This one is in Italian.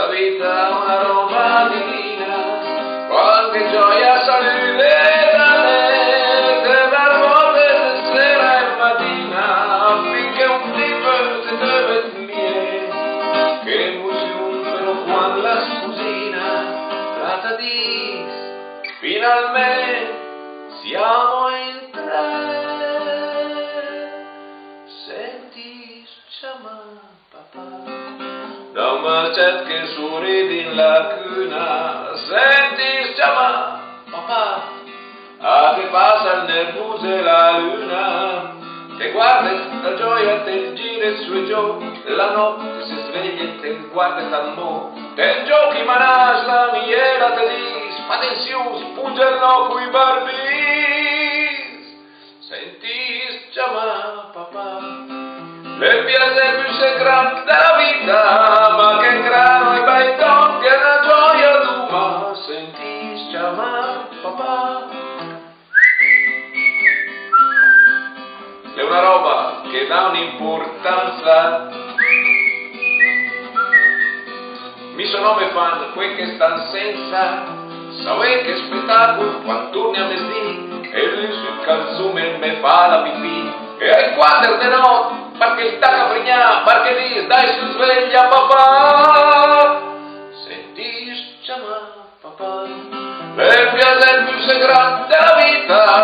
vita è una roba divina, qualche gioia salire da ruote sera e mattina, affinché un tipo si deve mie, che emozione però quando la scusina tratta di finalmente siamo in tre. Senti, chiama papà da un marcet che sorride in lacuna. Senti, chiama papà a che passa il nervoso e la luna, che guarda la gioia te gira su e giù, la notte si sveglia e te guarda t'ammo, te giochi manage la miera te dis, patenziosi pungerno coi barbis. Senti, chiama papà, le piazze più secrete della vita, ma che grano e bei tocchi è una gioia tua. Senti, chiama papà. È una roba che dà un'importanza. Mi sono nome fan, quei che stan senza, sai che spettacolo, quando torni a mestì, e lì sul calzume me fa la pipì, e ai quadri di notte, perché sta caprignà, perché lì dai su sveglia papà. Senti, chiama papà, le piazze più segrete della vita,